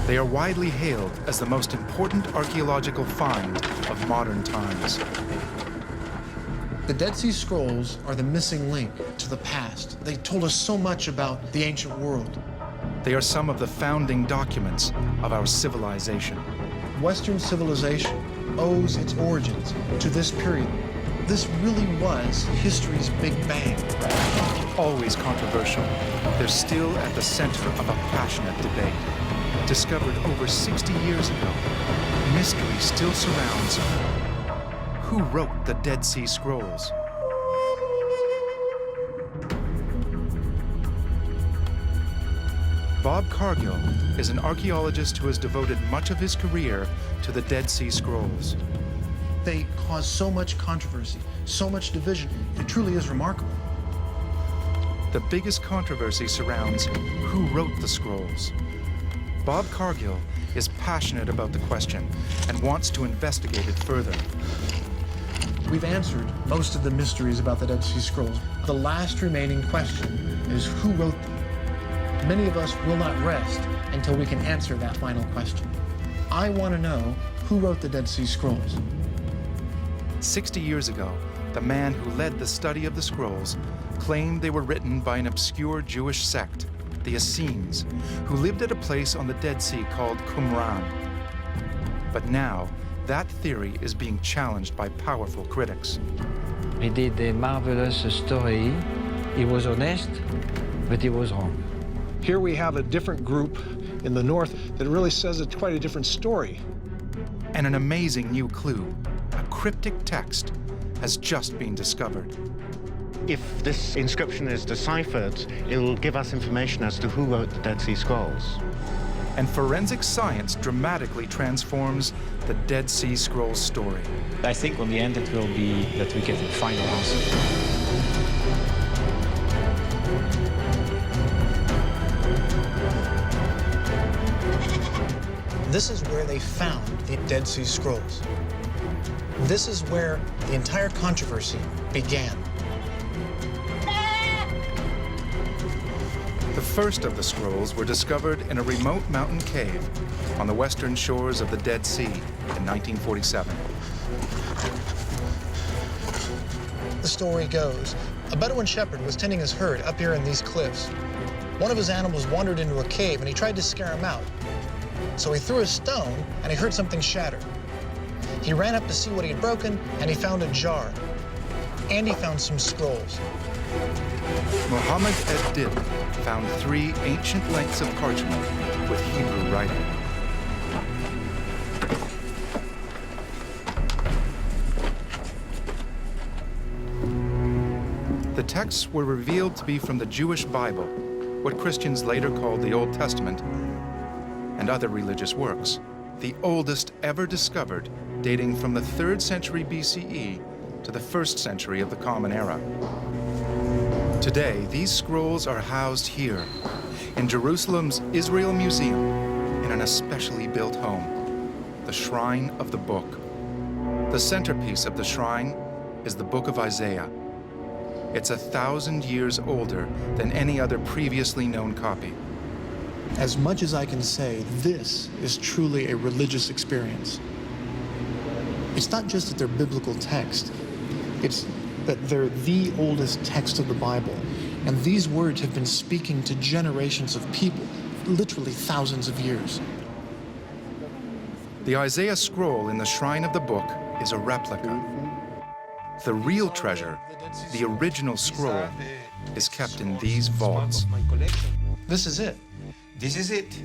They are widely hailed as the most important archaeological find of modern times. The Dead Sea Scrolls are the missing link to the past. They told us so much about the ancient world. They are some of the founding documents of our civilization. Western civilization owes its origins to this period. This really was history's Big Bang. Always controversial, they're still at the center of a passionate debate. Discovered over 60 years ago, mystery still surrounds who wrote the Dead Sea Scrolls. Bob Cargill is an archaeologist who has devoted much of his career to the Dead Sea Scrolls. They caused so much controversy, so much division. It truly is remarkable. The biggest controversy surrounds who wrote the scrolls. Bob Cargill is passionate about the question and wants to investigate it further. We've answered most of the mysteries about the Dead Sea Scrolls. The last remaining question is who wrote them? Many of us will not rest until we can answer that final question. I want to know who wrote the Dead Sea Scrolls. 60 years ago, the man who led the study of the scrolls claimed they were written by an obscure Jewish sect, the Essenes, who lived at a place on the Dead Sea called Qumran. But now, that theory is being challenged by powerful critics. He did a marvelous story. He was honest, but he was wrong. Here we have a different group in the north that really says it's quite a different story. And an amazing new clue, a cryptic text, has just been discovered. If this inscription is deciphered, it will give us information as to who wrote the Dead Sea Scrolls. And forensic science dramatically transforms the Dead Sea Scrolls story. I think on the end it will be that we get a final answer. This is where they found the Dead Sea Scrolls. This is where the entire controversy began. The first of the scrolls were discovered in a remote mountain cave on the western shores of the Dead Sea in 1947. The story goes, a Bedouin shepherd was tending his herd up here in these cliffs. One of his animals wandered into a cave and he tried to scare him out. So he threw a stone and he heard something shatter. He ran up to see what he had broken and he found a jar. And he found some scrolls. Muhammad ed-Din found 3 ancient lengths of parchment with Hebrew writing. The texts were revealed to be from the Jewish Bible, what Christians later called the Old Testament, and other religious works, the oldest ever discovered, dating from the 3rd century BCE to the 1st century of the Common Era. Today, these scrolls are housed here, in Jerusalem's Israel Museum, in an especially built home, the Shrine of the Book. The centerpiece of the shrine is the Book of Isaiah. It's 1,000 years older than any other previously known copy. As much as I can say, this is truly a religious experience. It's not just that they're biblical text, it's that they're the oldest text of the Bible. And these words have been speaking to generations of people, literally thousands of years. The Isaiah scroll in the Shrine of the Book is a replica. The real treasure, the original scroll, is kept in these vaults. This is it. This is it.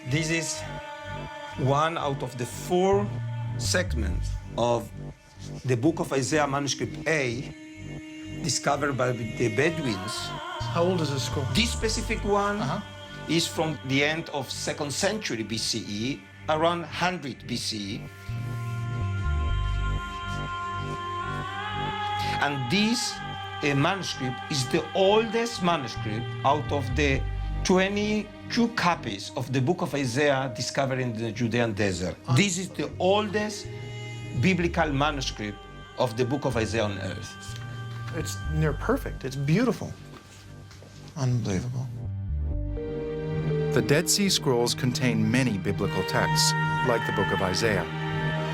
This is one out of the 4 segments of the Book of Isaiah, Manuscript A, discovered by the Bedouins. How old is this scroll? This specific one is from the end of 2nd century BCE, around 100 BCE. And this manuscript is the oldest manuscript out of the 22 copies of the Book of Isaiah discovered in the Judean desert. This is the oldest biblical manuscript of the Book of Isaiah on earth. It's near perfect. It's beautiful. Unbelievable. The Dead Sea Scrolls contain many biblical texts, like the book of Isaiah.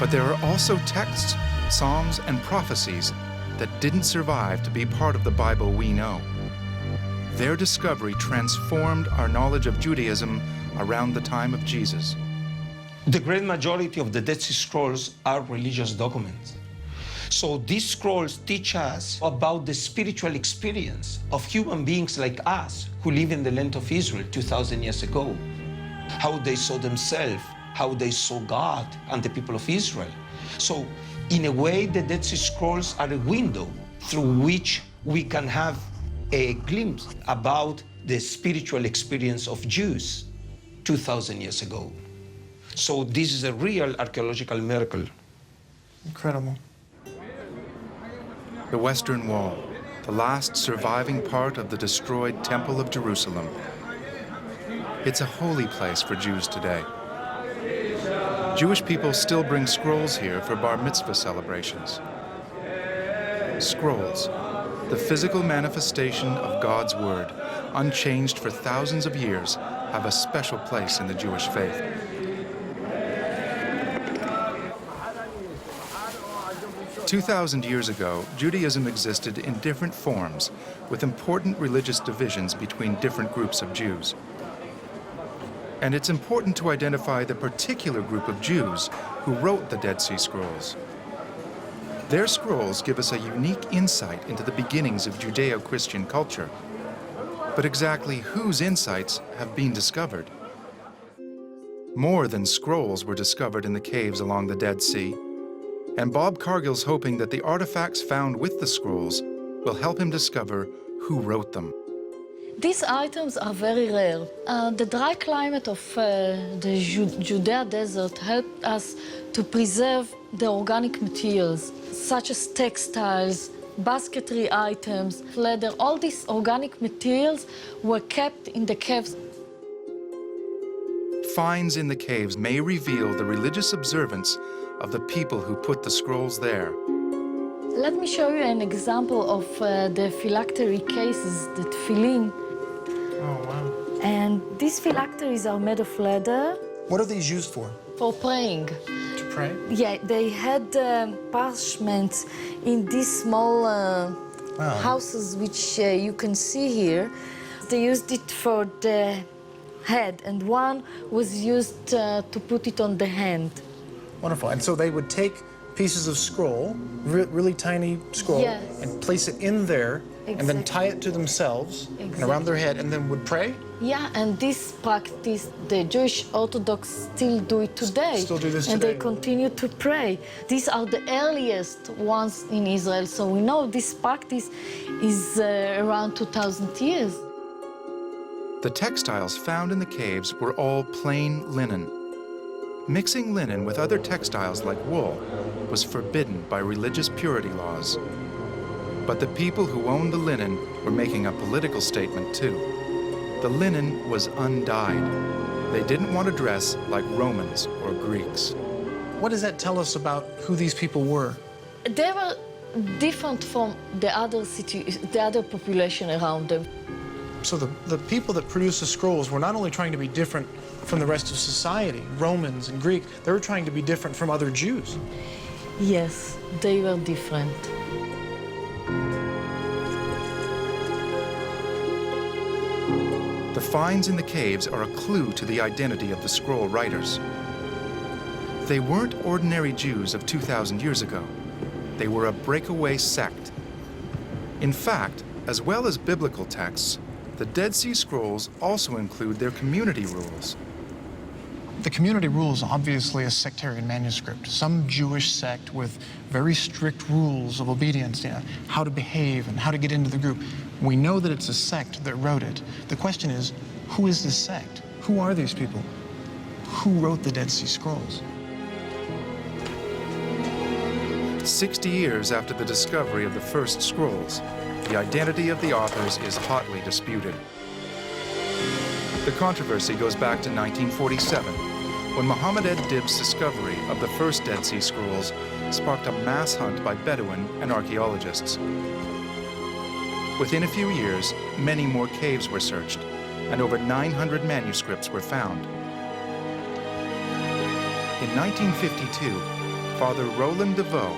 But there are also texts, psalms, and prophecies that didn't survive to be part of the Bible we know. Their discovery transformed our knowledge of Judaism around the time of Jesus. The great majority of the Dead Sea Scrolls are religious documents. So these scrolls teach us about the spiritual experience of human beings like us who live in the land of Israel 2,000 years ago. How they saw themselves, how they saw God and the people of Israel. So in a way, the Dead Sea Scrolls are a window through which we can have a glimpse about the spiritual experience of Jews 2,000 years ago. So this is a real archaeological miracle. Incredible. The Western Wall, the last surviving part of the destroyed Temple of Jerusalem. It's a holy place for Jews today. Jewish people still bring scrolls here for bar mitzvah celebrations. Scrolls, the physical manifestation of God's word, unchanged for thousands of years, have a special place in the Jewish faith. "2,000 years ago, Judaism existed in different forms, with important religious divisions between different groups of Jews. And it's important to identify the particular group of Jews who wrote the Dead Sea Scrolls. Their scrolls give us a unique insight into the beginnings of Judeo-Christian culture. But exactly whose insights have been discovered? More than scrolls were discovered in the caves along the Dead Sea, and Bob Cargill's hoping that the artifacts found with the scrolls will help him discover who wrote them. These items are very rare. The dry climate of the Judea desert helped us to preserve the organic materials, such as textiles, basketry items, leather. All these organic materials were kept in the caves. Finds in the caves may reveal the religious observance of the people who put the scrolls there. Let me show you an example of the phylactery cases, the tefillin. Oh, wow. And these phylacteries are made of leather. What are these used for? For praying. To pray? Yeah, they had parchments in these small houses, which you can see here. They used it for the head, and one was used to put it on the hand. Wonderful. And so they would take pieces of scroll, really tiny scroll, Yes. and place it in there, and then tie it to themselves and around their head, and then would pray? Yeah, and this practice, the Jewish Orthodox still do it today. Still do this and today. they continue to pray. These are the earliest ones in Israel, so we know this practice is around 2,000 years. The textiles found in the caves were all plain linen. Mixing linen with other textiles like wool was forbidden by religious purity laws. But the people who owned the linen were making a political statement too. The linen was undyed. They didn't want to dress like Romans or Greeks. What does that tell us about who these people were? They were different from the other population around them. So the people that produced the scrolls were not only trying to be different from the rest of society, Romans and Greek, they were trying to be different from other Jews. Yes, they were different. The finds in the caves are a clue to the identity of the scroll writers. They weren't ordinary Jews of 2,000 years ago. They were a breakaway sect. In fact, as well as biblical texts, the Dead Sea Scrolls also include their community rules. The community rule is obviously a sectarian manuscript. Some Jewish sect with very strict rules of obedience, how to behave and how to get into the group. We know that it's a sect that wrote it. The question is, who is this sect? Who are these people? Who wrote the Dead Sea Scrolls? 60 years after the discovery of the first scrolls, the identity of the authors is hotly disputed. The controversy goes back to 1947, when Muhammad Ed-Dib's discovery of the first Dead Sea Scrolls sparked a mass hunt by Bedouin and archaeologists. Within a few years, many more caves were searched, and over 900 manuscripts were found. In 1952, Father Roland Deveau,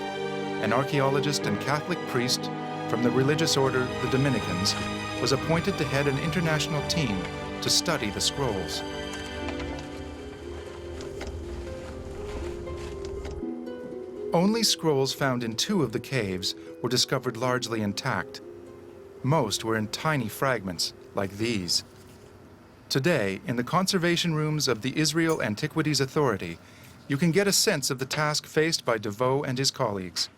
an archaeologist and Catholic priest from the religious order the Dominicans, was appointed to head an international team to study the scrolls. Only scrolls found in 2 of the caves were discovered largely intact. Most were in tiny fragments, like these. Today, in the conservation rooms of the Israel Antiquities Authority, you can get a sense of the task faced by Deveau and his colleagues.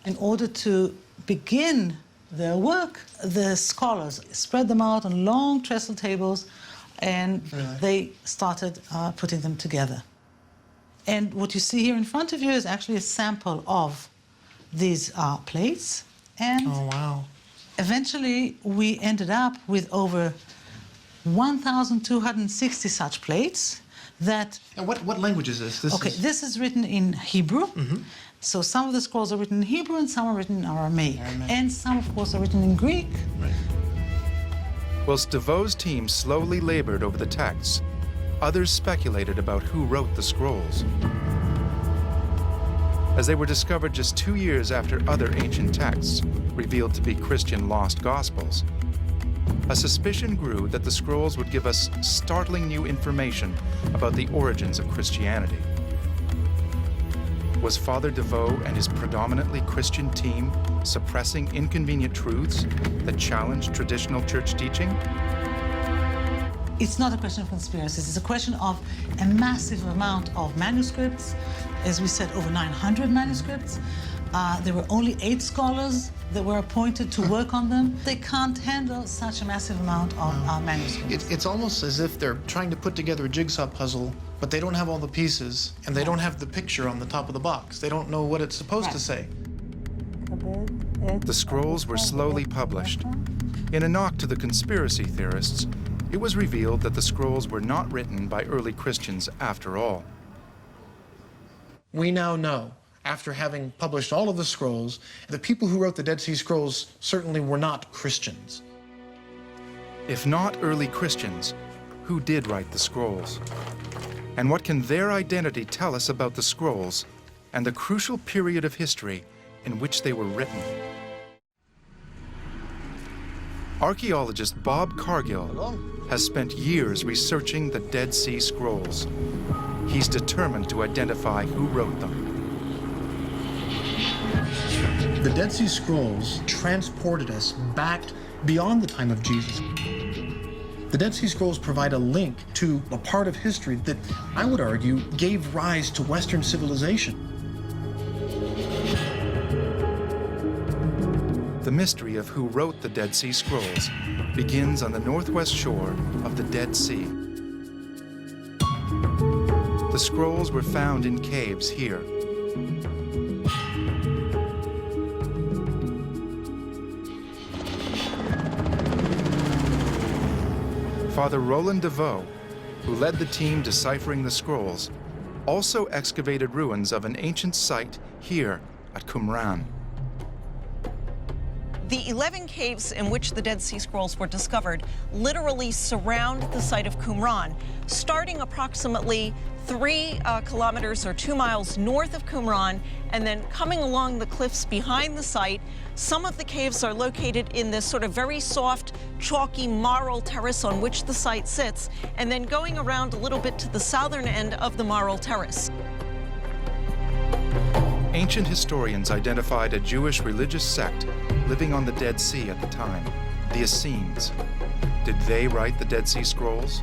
In order to begin their work, the scholars spread them out on long trestle tables, and they started putting them together. And what you see here in front of you is actually a sample of these plates. And Oh, wow. eventually, we ended up with over 1,260 such plates that... And what language is this? This is written in Hebrew. So some of the scrolls are written in Hebrew and some are written in Aramaic. And some, of course, are written in Greek. Whilst Devau's team slowly labored over the texts, others speculated about who wrote the scrolls. As they were discovered just 2 years after other ancient texts, revealed to be Christian lost gospels, a suspicion grew that the scrolls would give us startling new information about the origins of Christianity. Was Father Deveau and his predominantly Christian team suppressing inconvenient truths that challenged traditional church teaching? It's not a question of conspiracies. It's a question of a massive amount of manuscripts. As we said, over 900 manuscripts. There were only 8 scholars that were appointed to work on them. They can't handle such a massive amount of manuscripts. It's almost as if they're trying to put together a jigsaw puzzle, but they don't have all the pieces, and they don't have the picture on the top of the box. They don't know what it's supposed to say. The scrolls were slowly published. In a knock to the conspiracy theorists, it was revealed that the scrolls were not written by early Christians after all. We now know, after having published all of the scrolls, the people who wrote the Dead Sea Scrolls certainly were not Christians. If not early Christians, who did write the scrolls? And what can their identity tell us about the scrolls and the crucial period of history in which they were written? Archaeologist Bob Cargill has spent years researching the Dead Sea Scrolls. He's determined to identify who wrote them. The Dead Sea Scrolls transported us back beyond the time of Jesus. The Dead Sea Scrolls provide a link to a part of history that, I would argue, gave rise to Western civilization. The mystery of who wrote the Dead Sea Scrolls begins on the northwest shore of the Dead Sea. The scrolls were found in caves here. Father Roland Deveau, who led the team deciphering the scrolls, also excavated ruins of an ancient site here at Qumran. The 11 caves in which the Dead Sea Scrolls were discovered literally surround the site of Qumran, starting approximately 3 kilometers or 2 miles north of Qumran, and then coming along the cliffs behind the site. Some of the caves are located in this sort of very soft, chalky marl terrace on which the site sits, and then going around a little bit to the southern end of the marl terrace. Ancient historians identified a Jewish religious sect living on the Dead Sea at the time, the Essenes. Did they write the Dead Sea Scrolls?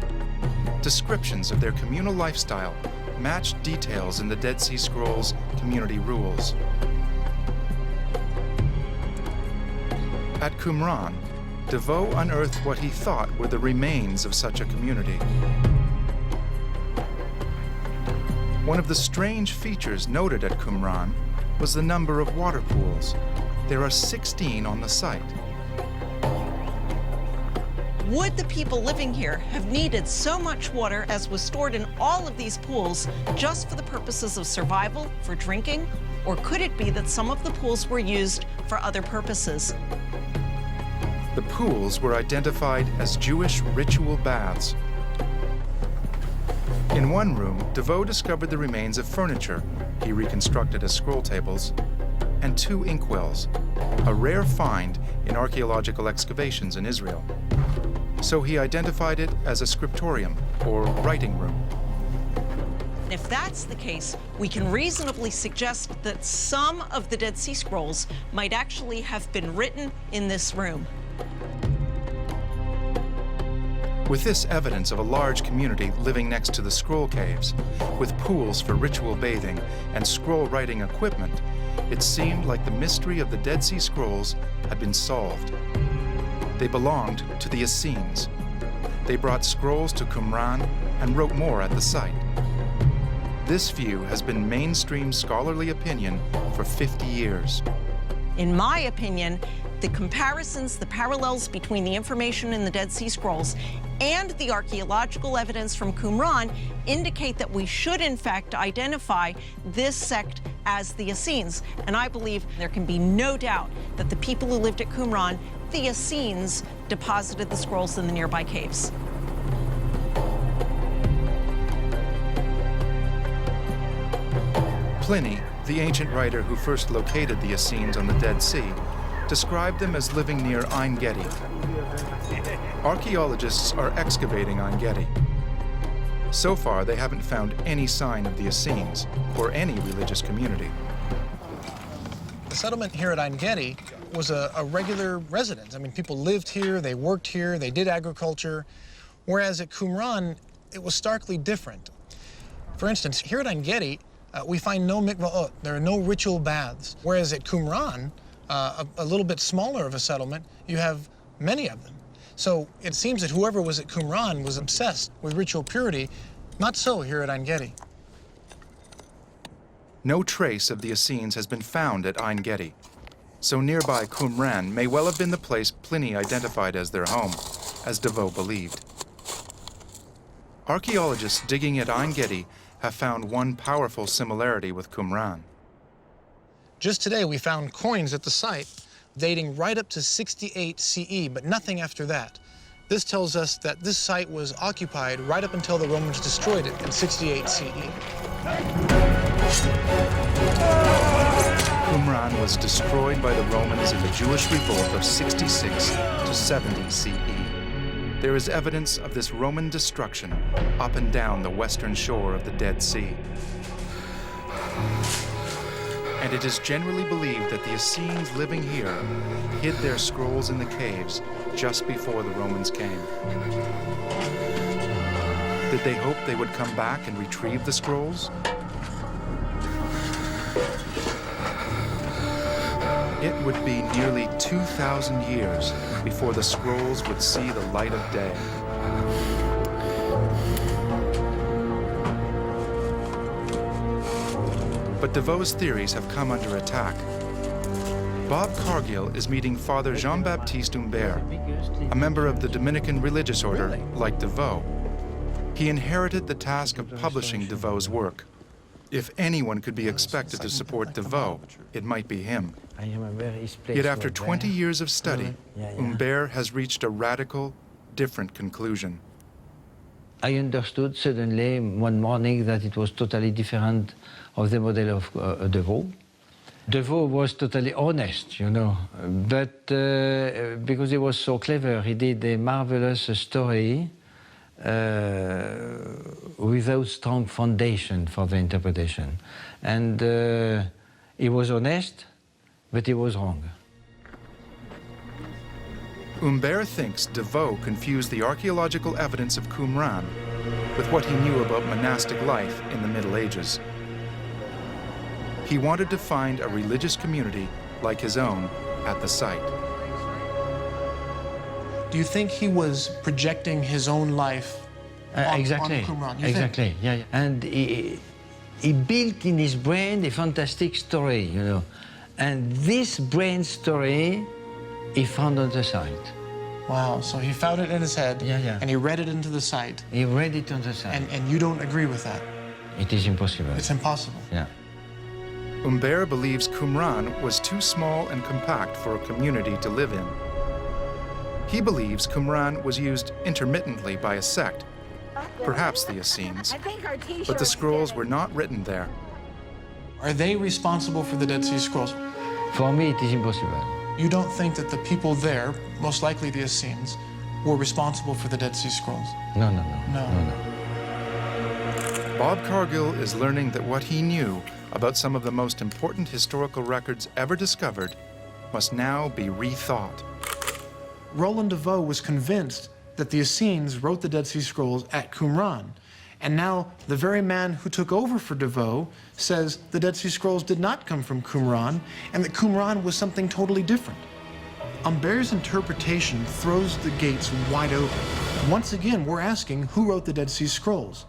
Descriptions of their communal lifestyle matched details in the Dead Sea Scrolls' community rules. At Qumran, Deveau unearthed what he thought were the remains of such a community. One of the strange features noted at Qumran was the number of water pools. There are 16 on the site. Would the people living here have needed so much water as was stored in all of these pools just for the purposes of survival, for drinking? Or could it be that some of the pools were used for other purposes? The pools were identified as Jewish ritual baths. In one room, DeVoe discovered the remains of furniture he reconstructed as scroll tables, and 2 inkwells, a rare find in archaeological excavations in Israel. So he identified it as a scriptorium, or writing room. If that's the case, we can reasonably suggest that some of the Dead Sea Scrolls might actually have been written in this room. With this evidence of a large community living next to the scroll caves, with pools for ritual bathing and scroll writing equipment, it seemed like the mystery of the Dead Sea Scrolls had been solved. They belonged to the Essenes. They brought scrolls to Qumran and wrote more at the site. This view has been mainstream scholarly opinion for 50 years. In my opinion, the comparisons, the parallels between the information in the Dead Sea Scrolls and the archaeological evidence from Qumran indicate that we should, in fact, identify this sect as the Essenes. And I believe there can be no doubt that the people who lived at Qumran, the Essenes, deposited the scrolls in the nearby caves. Pliny, the ancient writer who first located the Essenes on the Dead Sea, described them as living near Ein Gedi. Archaeologists are excavating Ein Gedi. So far, they haven't found any sign of the Essenes or any religious community. The settlement here at Ein Gedi was a regular residence. I mean, people lived here, they worked here, they did agriculture, whereas at Qumran, it was starkly different. For instance, here at Ein Gedi, we find no mikvaot. There are no ritual baths. Whereas at Qumran, a little bit smaller of a settlement, you have many of them. So it seems that whoever was at Qumran was obsessed with ritual purity. Not so here at Ein Gedi. No trace of the Essenes has been found at Ein Gedi. So nearby Qumran may well have been the place Pliny identified as their home, as DeVoe believed. Archaeologists digging at Ein Gedi have found one powerful similarity with Qumran. Just today, we found coins at the site dating right up to 68 CE, but nothing after that. This tells us that this site was occupied right up until the Romans destroyed it in 68 CE. Qumran was destroyed by the Romans in the Jewish revolt of 66 to 70 CE. There is evidence of this Roman destruction up and down the western shore of the Dead Sea. And it is generally believed that the Essenes living here hid their scrolls in the caves just before the Romans came. Did they hope they would come back and retrieve the scrolls? It would be nearly 2,000 years before the scrolls would see the light of day. But DeVoe's theories have come under attack. Bob Cargill is meeting Father Jean-Baptiste Humbert, a member of the Dominican religious order like DeVoe. He inherited the task of publishing DeVoe's work. If anyone could be expected to support DeVoe, it might be him. Yet after 20 years of study, Humbert has reached a radical, different conclusion. I understood suddenly one morning that it was totally different of the model of DeVoe. DeVoe was totally honest, you know, but because he was so clever, he did a marvelous story without strong foundation for the interpretation. And he was honest, but he was wrong. Humbert thinks DeVoe confused the archaeological evidence of Qumran with what he knew about monastic life in the Middle Ages. He wanted to find a religious community like his own at the site. Do you think he was projecting his own life on Qumran? Exactly, yeah. And he built in his brain a fantastic story, you know. And this brain story he found on the site. Wow, so he found it in his head, and he read it into the site. He read it on the site. And you don't agree with that? It is impossible. It's impossible. Yeah. Humbert believes Qumran was too small and compact for a community to live in. He believes Qumran was used intermittently by a sect, perhaps the Essenes, but the scrolls were not written there. Are they responsible for the Dead Sea Scrolls? For me, it is impossible. You don't think that the people there, most likely the Essenes, were responsible for the Dead Sea Scrolls? No. Bob Cargill is learning that what he knew about some of the most important historical records ever discovered must now be rethought. Roland de Vaux was convinced that the Essenes wrote the Dead Sea Scrolls at Qumran. And now the very man who took over for de Vaux says the Dead Sea Scrolls did not come from Qumran and that Qumran was something totally different. Humbert's interpretation throws the gates wide open. Once again, we're asking who wrote the Dead Sea Scrolls?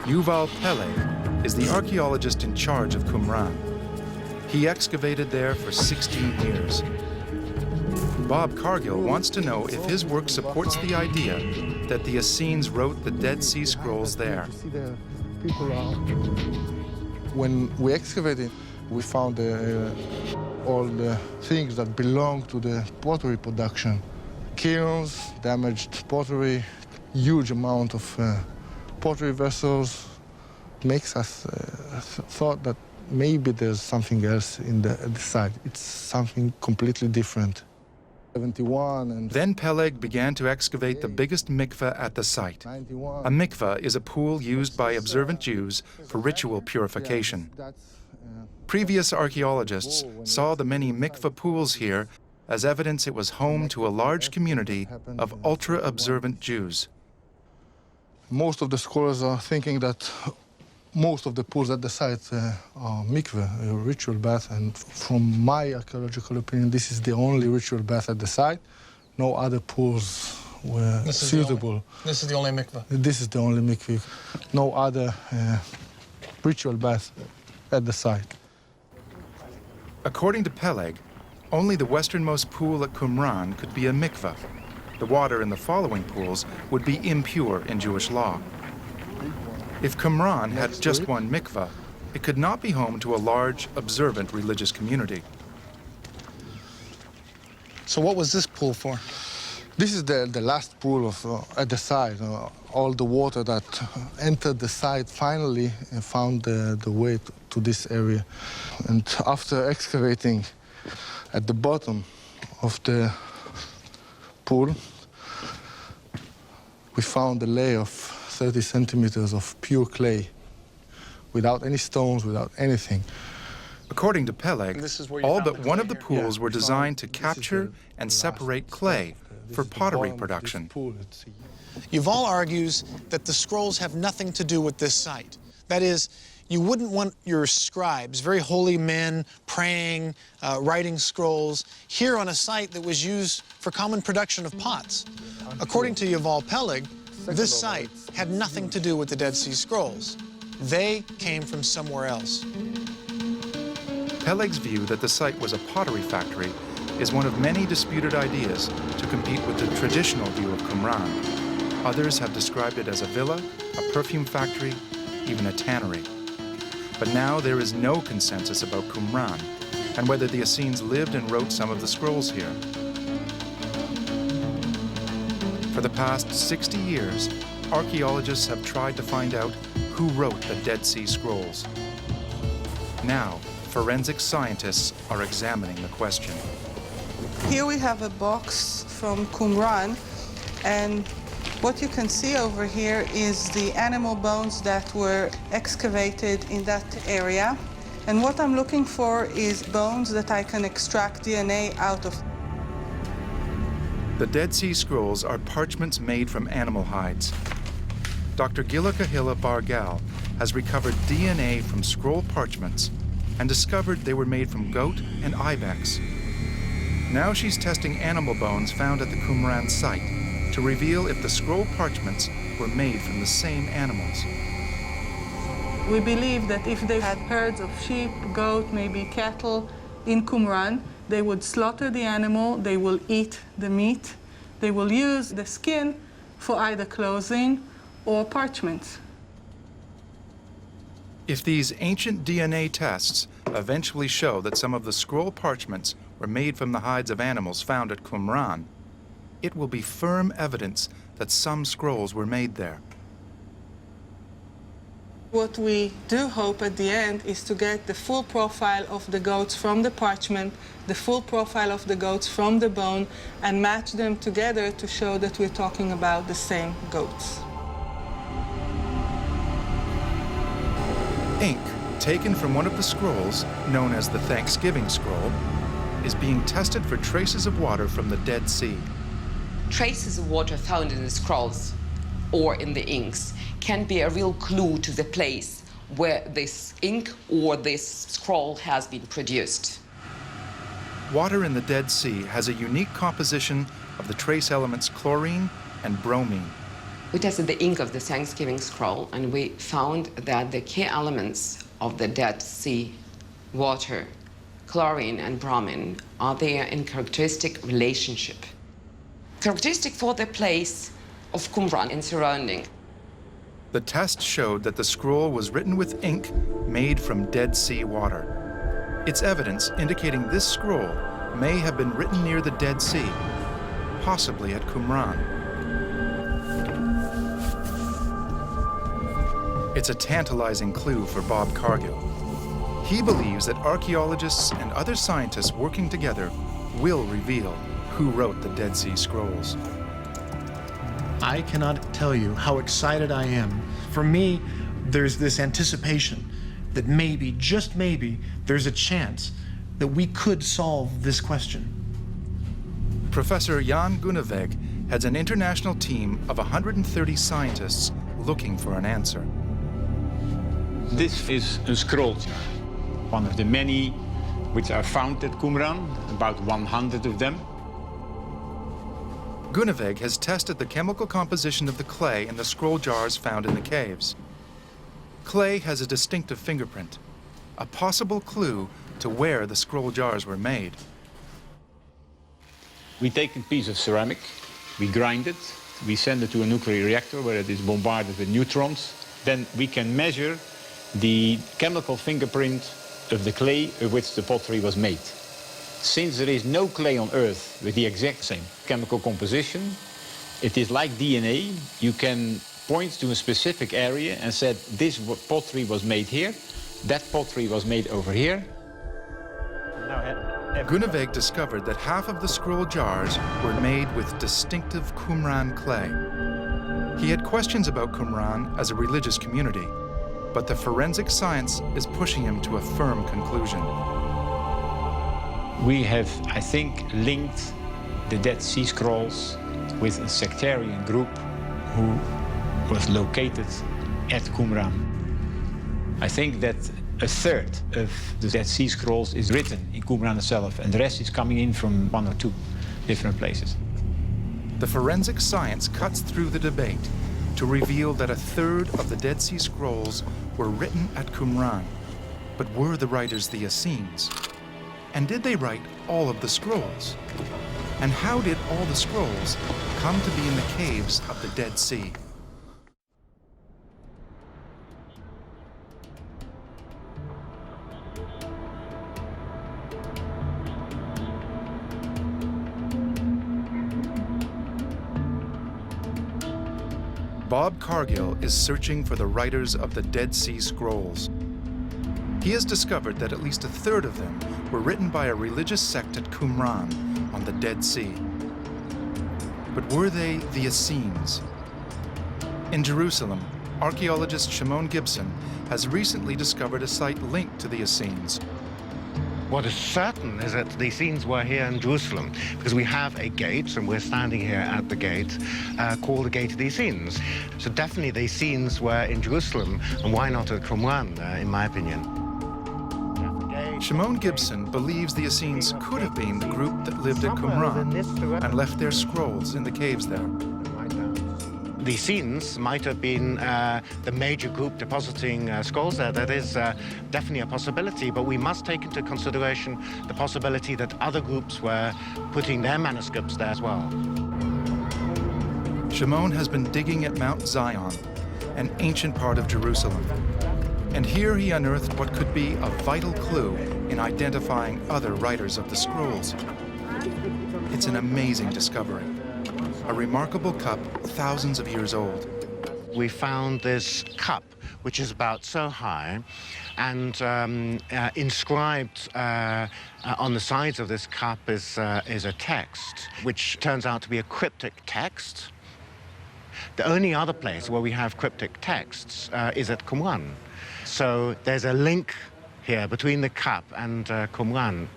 Yuval Peleg is the archaeologist in charge of Qumran. He excavated there for 16 years. Bob Cargill wants to know if his work supports the idea that the Essenes wrote the Dead Sea Scrolls there. When we excavated, we found all the things that belong to the pottery production. Kilns, damaged pottery, huge amount of pottery vessels. Makes us thought that maybe there's something else in the site. It's something completely different. 71 and then Peleg began to excavate the biggest mikveh at the site. A mikveh is a pool used by observant Jews for ritual purification. Previous archaeologists saw the many mikveh pools here as evidence it was home to a large community of ultra-observant Jews. Most of the scholars are thinking that most of the pools at the site are mikveh, a ritual bath, and from my archaeological opinion, this is the only ritual bath at the site. No other pools were suitable. This is the only mikveh? This is the only mikveh. No other ritual bath at the site. According to Peleg, only the westernmost pool at Qumran could be a mikveh. The water in the following pools would be impure in Jewish law. If Qumran had just one mikveh, it could not be home to a large, observant religious community. So what was this pool for? This is the last pool at the site. All the water that entered the site finally found the way to this area. And after excavating at the bottom of the pool, we found a layer of 30 centimeters of pure clay, without any stones, without anything. According to Peleg, all but one of the pools were designed to capture and separate clay for pottery production. Yuval argues that the scrolls have nothing to do with this site. That is, you wouldn't want your scribes, very holy men, praying, writing scrolls, here on a site that was used for common production of pots. According to Yuval Peleg, this site had nothing to do with the Dead Sea Scrolls. They came from somewhere else. Peleg's view that the site was a pottery factory is one of many disputed ideas to compete with the traditional view of Qumran. Others have described it as a villa, a perfume factory, even a tannery. But now there is no consensus about Qumran and whether the Essenes lived and wrote some of the scrolls here. For the past 60 years, archaeologists have tried to find out who wrote the Dead Sea Scrolls. Now, forensic scientists are examining the question. Here we have a box from Qumran, and what you can see over here is the animal bones that were excavated in that area. And what I'm looking for is bones that I can extract DNA out of. The Dead Sea Scrolls are parchments made from animal hides. Dr. Gila Kahila Bar-Gal has recovered DNA from scroll parchments and discovered they were made from goat and ibex. Now she's testing animal bones found at the Qumran site to reveal if the scroll parchments were made from the same animals. We believe that if they had herds of sheep, goat, maybe cattle in Qumran, they would slaughter the animal, they will eat the meat, they will use the skin for either clothing or parchments. If these ancient DNA tests eventually show that some of the scroll parchments were made from the hides of animals found at Qumran, it will be firm evidence that some scrolls were made there. What we do hope at the end is to get the full profile of the goats from the parchment, the full profile of the goats from the bone, and match them together to show that we're talking about the same goats. Ink taken from one of the scrolls, known as the Thanksgiving Scroll, is being tested for traces of water from the Dead Sea. Traces of water found in the scrolls or in the inks can be a real clue to the place where this ink or this scroll has been produced. Water in the Dead Sea has a unique composition of the trace elements chlorine and bromine. We tested the ink of the Thanksgiving scroll, and we found that the key elements of the Dead Sea water, chlorine and bromine, are there in characteristic relationship. Characteristic for the place of Qumran and surrounding. The test showed that the scroll was written with ink made from Dead Sea water. It's evidence indicating this scroll may have been written near the Dead Sea, possibly at Qumran. It's a tantalizing clue for Bob Cargill. He believes that archaeologists and other scientists working together will reveal who wrote the Dead Sea Scrolls. I cannot tell you how excited I am. For me, there's this anticipation that maybe, just maybe, there's a chance that we could solve this question. Professor Jan Guneveg heads an international team of 130 scientists looking for an answer. This is a scroll, one of the many which are found at Qumran, about 100 of them. Guneveg has tested the chemical composition of the clay in the scroll jars found in the caves. Clay has a distinctive fingerprint, a possible clue to where the scroll jars were made. We take a piece of ceramic, we grind it, we send it to a nuclear reactor where it is bombarded with neutrons. Then we can measure the chemical fingerprint of the clay of which the pottery was made. Since there is no clay on Earth with the exact same chemical composition, it is like DNA. You can point to a specific area and said, this pottery was made here, that pottery was made over here. Guneveg discovered that half of the scroll jars were made with distinctive Qumran clay. He had questions about Qumran as a religious community, but the forensic science is pushing him to a firm conclusion. We have, I think, linked the Dead Sea Scrolls with a sectarian group who was located at Qumran. I think that a third of the Dead Sea Scrolls is written in Qumran itself, and the rest is coming in from one or two different places. The forensic science cuts through the debate to reveal that a third of the Dead Sea Scrolls were written at Qumran. But were the writers the Essenes? And did they write all of the scrolls? And how did all the scrolls come to be in the caves of the Dead Sea? Bob Cargill is searching for the writers of the Dead Sea Scrolls. He has discovered that at least a third of them were written by a religious sect at Qumran on the Dead Sea. But were they the Essenes? In Jerusalem, archaeologist Shimon Gibson has recently discovered a site linked to the Essenes. What is certain is that the Essenes were here in Jerusalem, because we have a gate, and we're standing here at the gate, called the Gate of the Essenes. So definitely the Essenes were in Jerusalem, and why not at Qumran, in my opinion. Shimon Gibson believes the Essenes could have been the group that lived at Qumran and left their scrolls in the caves there. The Essenes might have been the major group depositing scrolls there. That is definitely a possibility, but we must take into consideration the possibility that other groups were putting their manuscripts there as well. Shimon has been digging at Mount Zion, an ancient part of Jerusalem. And here he unearthed what could be a vital clue in identifying other writers of the scrolls. It's an amazing discovery, a remarkable cup thousands of years old. We found this cup, which is about so high, and inscribed on the sides of this cup is a text, which turns out to be a cryptic text. The only other place where we have cryptic texts is at Qumran. So there's a link here between the cup and Qumran.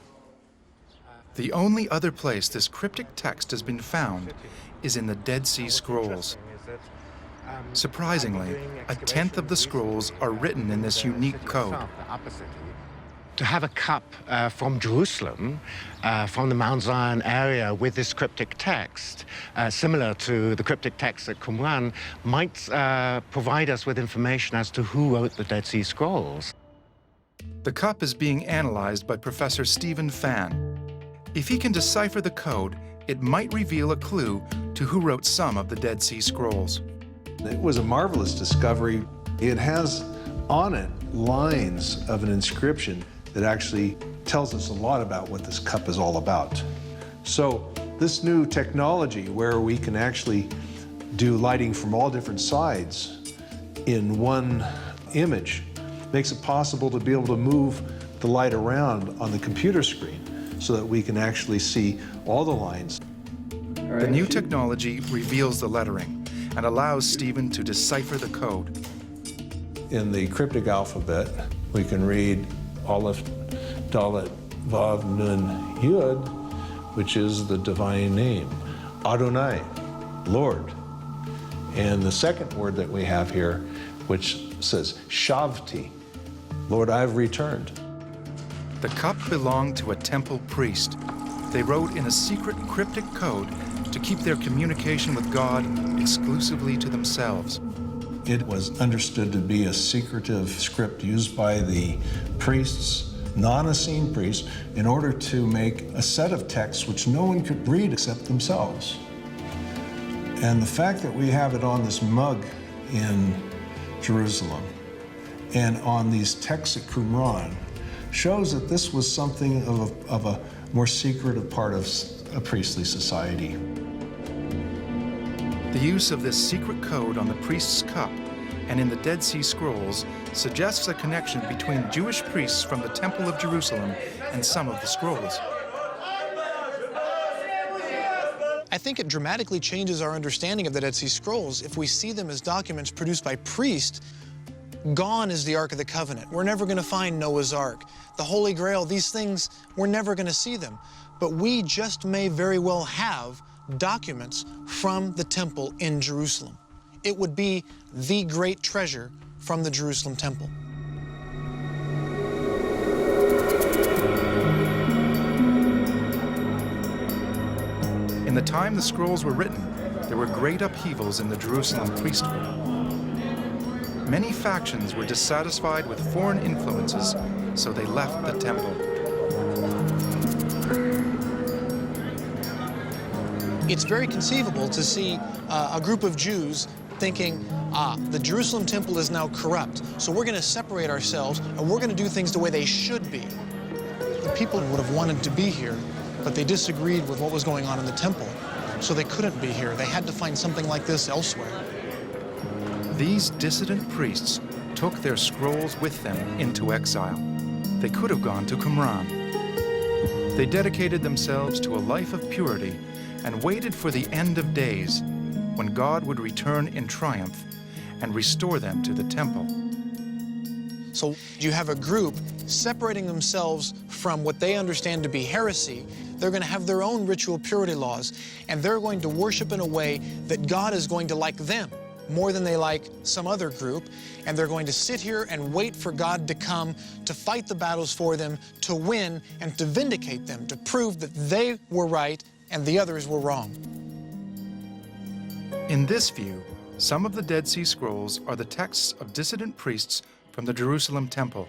The only other place this cryptic text has been found is in the Dead Sea Scrolls. Surprisingly, a tenth of the scrolls are written in this unique code. To have a cup from Jerusalem, from the Mount Zion area with this cryptic text, similar to the cryptic text at Qumran, might provide us with information as to who wrote the Dead Sea Scrolls. The cup is being analyzed by Professor Stephen Fan. If he can decipher the code, it might reveal a clue to who wrote some of the Dead Sea Scrolls. It was a marvelous discovery. It has on it lines of an inscription that actually tells us a lot about what this cup is all about. So this new technology where we can actually do lighting from all different sides in one image makes it possible to be able to move the light around on the computer screen so that we can actually see all the lines. The new technology reveals the lettering and allows Stephen to decipher the code. In the cryptic alphabet, we can read Aleph, Dalet, Vav, Nun, Yud, which is the divine name. Adonai, Lord. And the second word that we have here, which says Shavti, Lord, I've returned. The cup belonged to a temple priest. They wrote in a secret cryptic code to keep their communication with God exclusively to themselves. It was understood to be a secretive script used by the priests, non-Essene priests, in order to make a set of texts which no one could read except themselves. And the fact that we have it on this mug in Jerusalem and on these texts at Qumran shows that this was something of a more secretive part of a priestly society. The use of this secret code on the priest's cup and in the Dead Sea Scrolls suggests a connection between Jewish priests from the Temple of Jerusalem and some of the scrolls. I think it dramatically changes our understanding of the Dead Sea Scrolls if we see them as documents produced by priests. Gone is the Ark of the Covenant. We're never going to find Noah's Ark. The Holy Grail, these things, we're never going to see them. But we just may very well have documents from the temple in Jerusalem. It would be the great treasure from the Jerusalem temple. In the time the scrolls were written, there were great upheavals in the Jerusalem priesthood. Many factions were dissatisfied with foreign influences, so they left the temple. It's very conceivable to see a group of Jews thinking, the Jerusalem temple is now corrupt, so we're going to separate ourselves and we're going to do things the way they should be. The people would have wanted to be here, but they disagreed with what was going on in the temple, so they couldn't be here. They had to find something like this elsewhere. These dissident priests took their scrolls with them into exile. They could have gone to Qumran. They dedicated themselves to a life of purity and waited for the end of days, when God would return in triumph and restore them to the temple. So you have a group separating themselves from what they understand to be heresy. They're going to have their own ritual purity laws, and they're going to worship in a way that God is going to like them more than they like some other group, and they're going to sit here and wait for God to come to fight the battles for them, to win, and to vindicate them, to prove that they were right and the others were wrong. In this view, some of the Dead Sea Scrolls are the texts of dissident priests from the Jerusalem temple.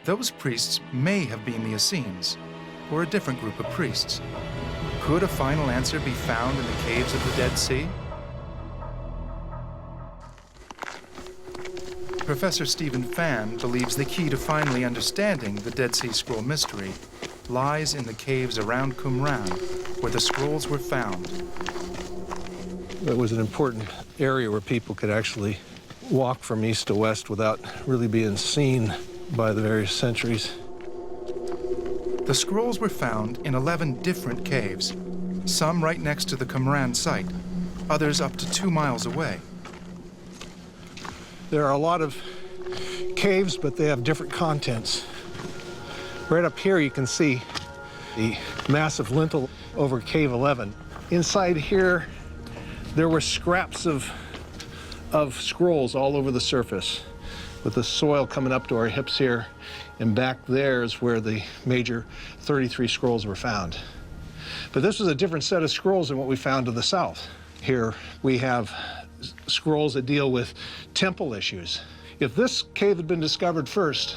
Those priests may have been the Essenes, or a different group of priests. Could a final answer be found in the caves of the Dead Sea? Professor Stephen Fan believes the key to finally understanding the Dead Sea Scroll mystery lies in the caves around Qumran, where the scrolls were found. It was an important area where people could actually walk from east to west without really being seen by the various sentries. The scrolls were found in 11 different caves, some right next to the Qumran site, others up to 2 miles away. There are a lot of caves, but they have different contents. Right up here you can see the massive lintel over cave 11. Inside here there were scraps of scrolls all over the surface, with the soil coming up to our hips here, and back there is where the major 33 scrolls were found. But this was a different set of scrolls than what we found to the south. Here we have scrolls that deal with temple issues. If this cave had been discovered first,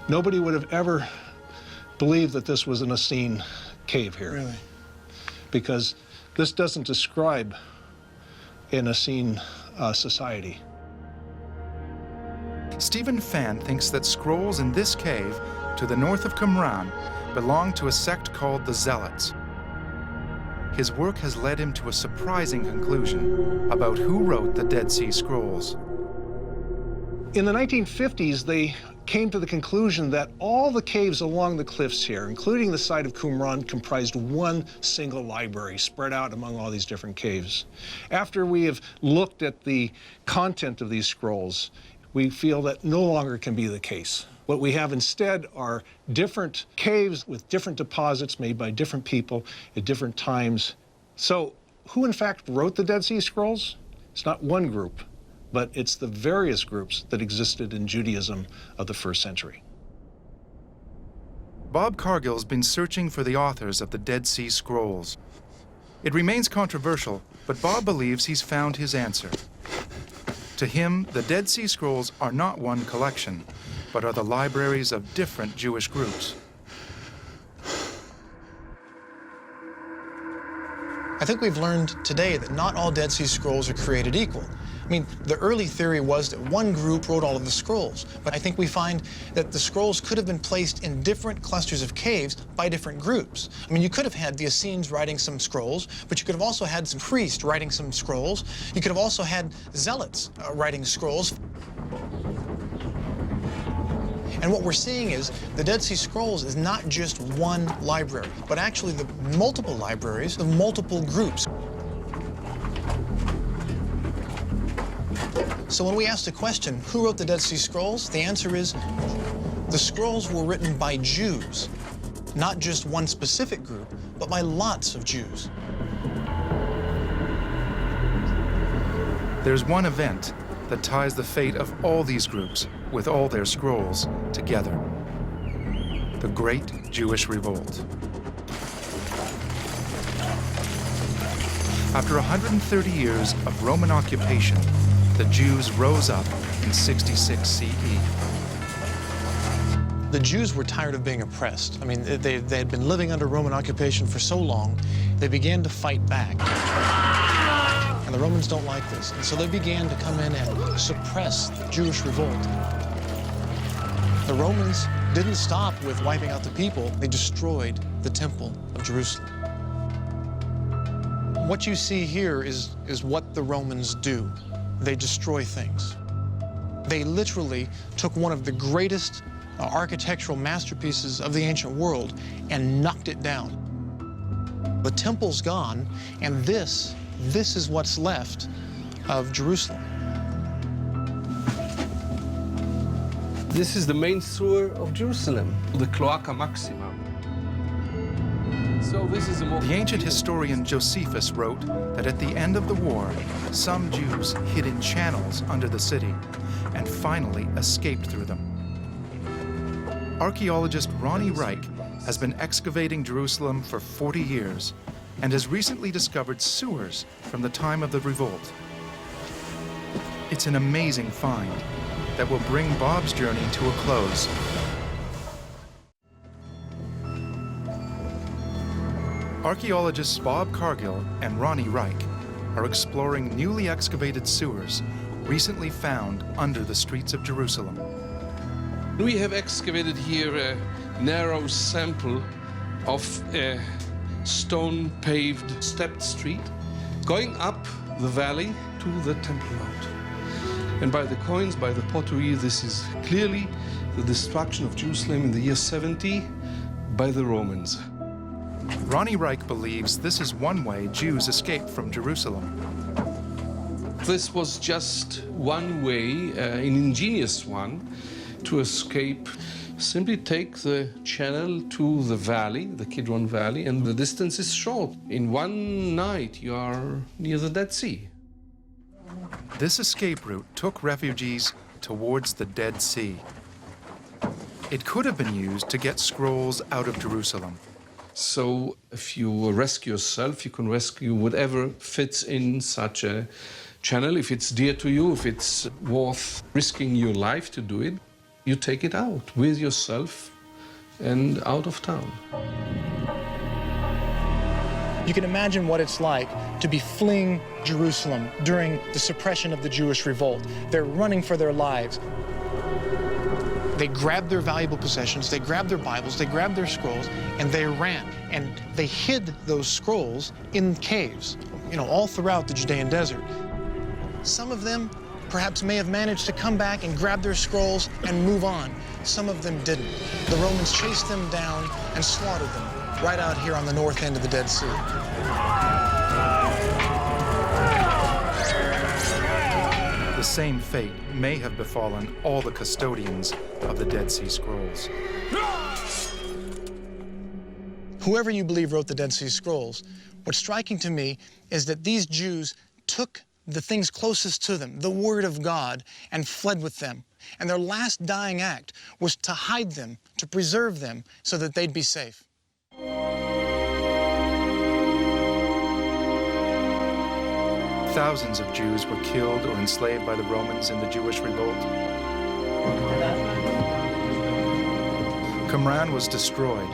nobody would have ever believed that this was an Essene cave here. Really? Because this doesn't describe an Essene society. Stephen Fan thinks that scrolls in this cave to the north of Qumran belong to a sect called the Zealots. His work has led him to a surprising conclusion about who wrote the Dead Sea Scrolls. In the 1950s, they came to the conclusion that all the caves along the cliffs here, including the site of Qumran, comprised one single library spread out among all these different caves. After we have looked at the content of these scrolls, we feel that no longer can be the case. What we have instead are different caves with different deposits made by different people at different times. So who in fact wrote the Dead Sea Scrolls? It's not one group, but it's the various groups that existed in Judaism of the first century. Bob Cargill's been searching for the authors of the Dead Sea Scrolls. It remains controversial, but Bob believes he's found his answer. To him, the Dead Sea Scrolls are not one collection, but are the libraries of different Jewish groups. I think we've learned today that not all Dead Sea Scrolls are created equal. I mean, the early theory was that one group wrote all of the scrolls, but I think we find that the scrolls could have been placed in different clusters of caves by different groups. I mean, you could have had the Essenes writing some scrolls, but you could have also had some priests writing some scrolls. You could have also had zealots writing scrolls. And what we're seeing is the Dead Sea Scrolls is not just one library, but actually the multiple libraries of multiple groups. So when we ask the question, who wrote the Dead Sea Scrolls? The answer is, the scrolls were written by Jews, not just one specific group, but by lots of Jews. There's one event that ties the fate of all these groups with all their scrolls together: the Great Jewish Revolt. After 130 years of Roman occupation, the Jews rose up in 66 CE. The Jews were tired of being oppressed. I mean, they had been living under Roman occupation for so long, they began to fight back. And the Romans don't like this. And so they began to come in and suppress the Jewish revolt. The Romans didn't stop with wiping out the people. They destroyed the Temple of Jerusalem. What you see here is what the Romans do. They destroy things. They literally took one of the greatest architectural masterpieces of the ancient world and knocked it down. The temple's gone, and this is what's left of Jerusalem. This is the main sewer of Jerusalem, the Cloaca Maxima. So this is the ancient historian Josephus wrote that at the end of the war, some Jews hid in channels under the city and finally escaped through them. Archaeologist Ronnie Reich has been excavating Jerusalem for 40 years and has recently discovered sewers from the time of the revolt. It's an amazing find that will bring Bob's journey to a close. Archaeologists Bob Cargill and Ronnie Reich are exploring newly excavated sewers recently found under the streets of Jerusalem. We have excavated here a narrow sample of a stone-paved stepped street going up the valley to the Temple Mount. And by the coins, by the pottery, this is clearly the destruction of Jerusalem in the year 70 by the Romans. Ronnie Reich believes this is one way Jews escaped from Jerusalem. This was just one way, an ingenious one, to escape. Simply take the channel to the valley, the Kidron Valley, and the distance is short. In one night, you are near the Dead Sea. This escape route took refugees towards the Dead Sea. It could have been used to get scrolls out of Jerusalem. So if you rescue yourself, you can rescue whatever fits in such a channel. If it's dear to you, if it's worth risking your life to do it, you take it out with yourself and out of town. You can imagine what it's like to be fleeing Jerusalem during the suppression of the Jewish revolt. They're running for their lives. They grabbed their valuable possessions, they grabbed their Bibles, they grabbed their scrolls, and they ran. And they hid those scrolls in caves, all throughout the Judean desert. Some of them perhaps may have managed to come back and grab their scrolls and move on. Some of them didn't. The Romans chased them down and slaughtered them right out here on the north end of the Dead Sea. The same fate may have befallen all the custodians of the Dead Sea Scrolls. Whoever you believe wrote the Dead Sea Scrolls, what's striking to me is that these Jews took the things closest to them, the Word of God, and fled with them. And their last dying act was to hide them, to preserve them, so that they'd be safe. Thousands of Jews were killed or enslaved by the Romans in the Jewish revolt. Qumran was destroyed,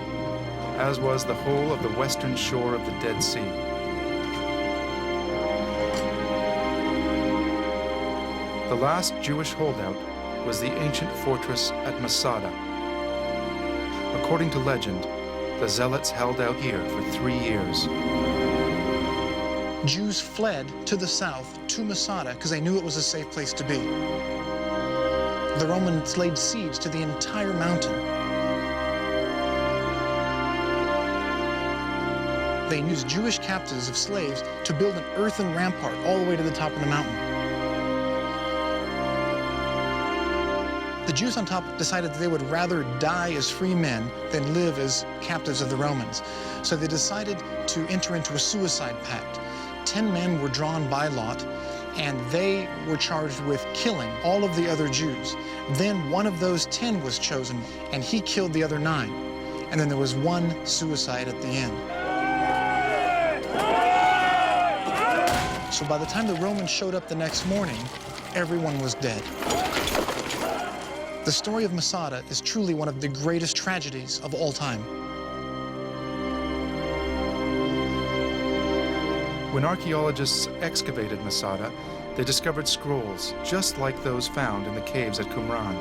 as was the whole of the western shore of the Dead Sea. The last Jewish holdout was the ancient fortress at Masada. According to legend, the Zealots held out here for 3 years. Jews fled to the south, to Masada, because they knew it was a safe place to be. The Romans laid siege to the entire mountain. They used Jewish captives of slaves to build an earthen rampart all the way to the top of the mountain. The Jews on top decided that they would rather die as free men than live as captives of the Romans. So they decided to enter into a suicide pact. 10 men were drawn by lot, and they were charged with killing all of the other Jews. Then one of those 10 was chosen, and he killed the other 9. And then there was one suicide at the end. So by the time the Romans showed up the next morning, everyone was dead. The story of Masada is truly one of the greatest tragedies of all time. When archaeologists excavated Masada, they discovered scrolls just like those found in the caves at Qumran.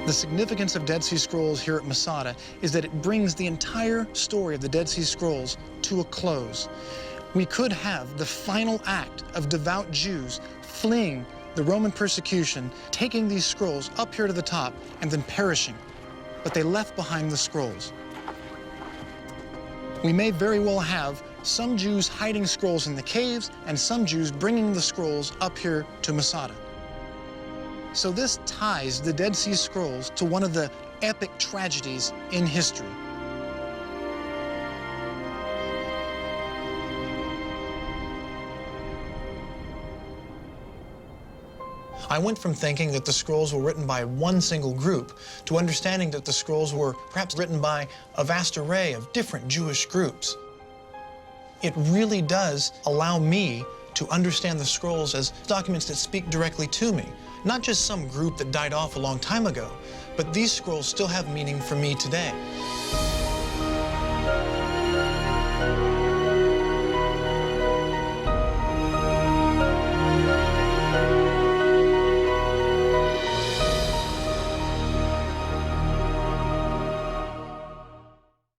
The significance of Dead Sea Scrolls here at Masada is that it brings the entire story of the Dead Sea Scrolls to a close. We could have the final act of devout Jews fleeing the Roman persecution, taking these scrolls up here to the top, and then perishing. But they left behind the scrolls. We may very well have some Jews hiding scrolls in the caves and some Jews bringing the scrolls up here to Masada. So this ties the Dead Sea Scrolls to one of the epic tragedies in history. I went from thinking that the scrolls were written by one single group to understanding that the scrolls were perhaps written by a vast array of different Jewish groups. It really does allow me to understand the scrolls as documents that speak directly to me, not just some group that died off a long time ago, but these scrolls still have meaning for me today.